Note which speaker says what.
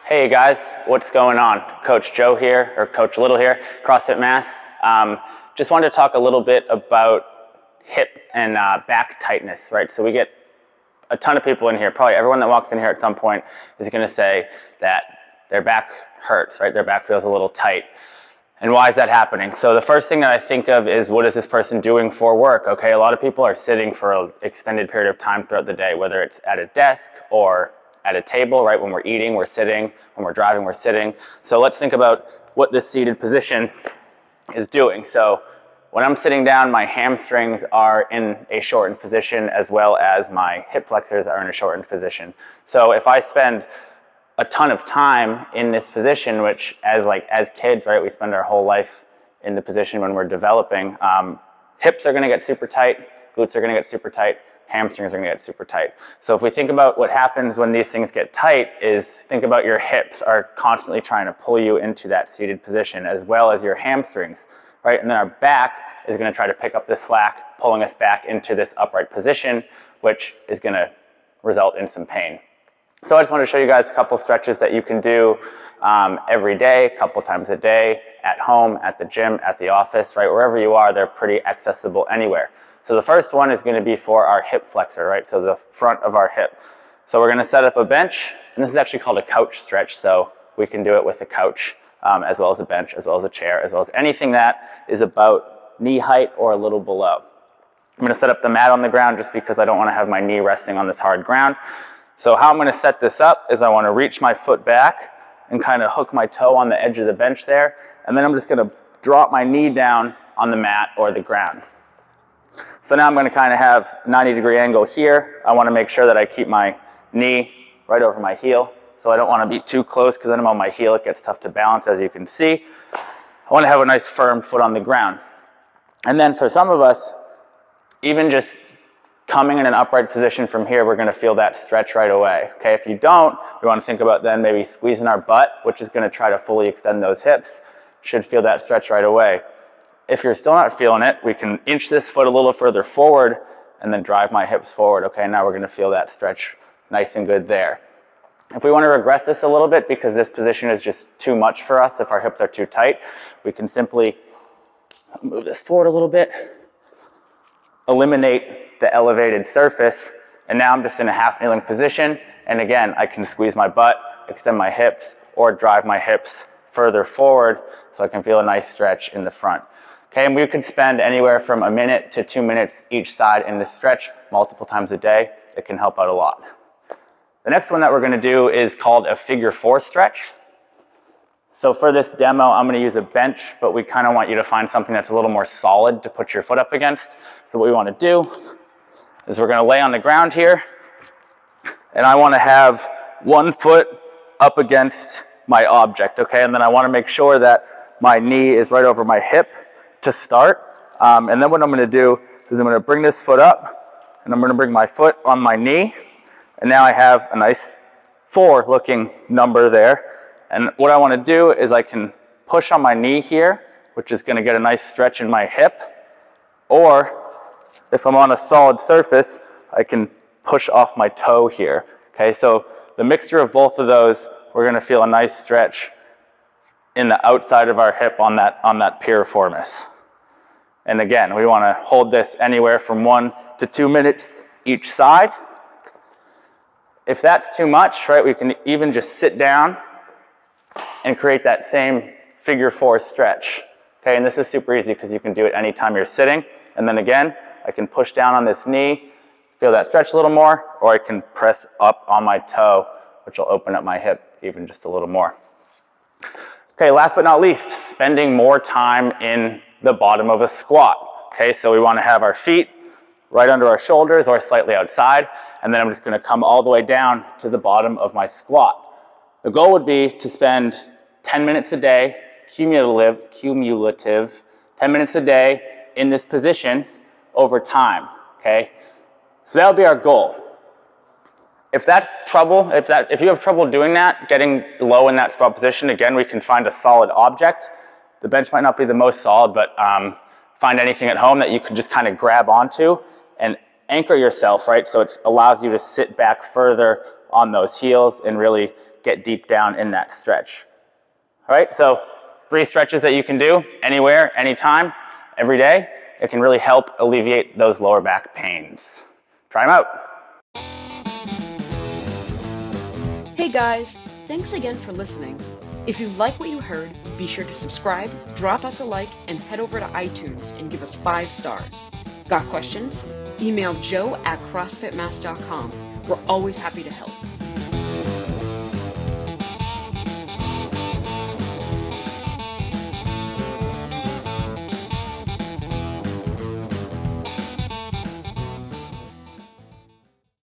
Speaker 1: Hey guys, what's going on? Coach Joe here, or Coach Little here, CrossFit Mass. Just wanted to talk a little bit about hip and back tightness, right? So we get a ton of people in here, probably everyone that walks in here at some point is going to say that their back hurts, right? Their back feels a little tight. And why is that happening? So the first thing that I think of is, what is this person doing for work? Okay, a lot of people are sitting for an extended period of time throughout the day, whether it's at a desk or at a table, right? When we're eating, we're sitting. When we're driving, we're sitting. So let's think about what this seated position is doing. So when I'm sitting down, my hamstrings are in a shortened position, as well as my hip flexors are in a shortened position. So if I spend a ton of time in this position, which as kids, right, we spend our whole life in the position when we're developing, hips are gonna get super tight, glutes are gonna get super tight, hamstrings are gonna get super tight. So if we think about what happens when these things get tight, is think about your hips are constantly trying to pull you into that seated position, as well as your hamstrings, right? And then our back is gonna try to pick up the slack, pulling us back into this upright position, which is gonna result in some pain. So I just want to show you guys a couple stretches that you can do every day, a couple times a day, at home, at the gym, at the office, right? Wherever you are, they're pretty accessible anywhere. So the first one is going to be for our hip flexor, right? So the front of our hip. So we're going to set up a bench, and this is actually called a couch stretch. So we can do it with a couch, as well as a bench, as well as a chair, as well as anything that is about knee height or a little below. I'm going to set up the mat on the ground just because I don't want to have my knee resting on this hard ground. So how I'm going to set this up is I want to reach my foot back and kind of hook my toe on the edge of the bench there. And then I'm just going to drop my knee down on the mat or the ground. So now I'm going to kind of have a 90-degree angle here. I want to make sure that I keep my knee right over my heel. So I don't want to be too close, because then I'm on my heel. It gets tough to balance, as you can see. I want to have a nice firm foot on the ground. And then for some of us, even just coming in an upright position from here, we're going to feel that stretch right away. Okay, if you don't, we want to think about then maybe squeezing our butt, which is going to try to fully extend those hips. Should feel that stretch right away. If you're still not feeling it, we can inch this foot a little further forward and then drive my hips forward. Okay, now we're going to feel that stretch nice and good there. If we want to regress this a little bit, because this position is just too much for us, if our hips are too tight, we can simply move this forward a little bit, eliminate the elevated surface, and now I'm just in a half kneeling position. And again, I can squeeze my butt, extend my hips, or drive my hips further forward so I can feel a nice stretch in the front. Okay, and we could spend anywhere from a minute to 2 minutes each side in this stretch multiple times a day. It can help out a lot. The next one that we're going to do is called a figure 4 stretch. So for this demo, I'm going to use a bench, but we kind of want you to find something that's a little more solid to put your foot up against. So what we want to do is we're going to lay on the ground here, and I want to have one foot up against my object, okay? And then I want to make sure that my knee is right over my hip to start. And then what I'm going to do is I'm going to bring this foot up, and I'm going to bring my foot on my knee, and now I have a nice 4 looking number there. And what I want to do is I can push on my knee here, which is going to get a nice stretch in my hip. Or if I'm on a solid surface, I can push off my toe here. Okay, so the mixture of both of those, we're going to feel a nice stretch in the outside of our hip on that piriformis. And again, we want to hold this anywhere from 1 to 2 minutes each side. If that's too much, right, we can even just sit down and create that same figure 4 stretch. Okay, and this is super easy because you can do it anytime you're sitting. And then again, I can push down on this knee, feel that stretch a little more, or I can press up on my toe, which will open up my hip even just a little more. Okay, last but not least, spending more time in the bottom of a squat. Okay, so we want to have our feet right under our shoulders or slightly outside, and then I'm just going to come all the way down to the bottom of my squat. The goal would be to spend 10 minutes a day, cumulative 10 minutes a day in this position over time, okay? So that would be our goal. If that's trouble, if you have trouble doing that, getting low in that squat position, again, we can find a solid object. The bench might not be the most solid, but find anything at home that you can just kind of grab onto and anchor yourself, right? So it allows you to sit back further on those heels and really get deep down in that stretch. All right, so 3 stretches that you can do anywhere, anytime, every day. It can really help alleviate those lower back pains. Try them out.
Speaker 2: Hey guys, thanks again for listening. If you like what you heard, be sure to subscribe, drop us a like, and head over to iTunes and give us 5 stars. Got questions? Email joe@crossfitmass.com. We're always happy to help.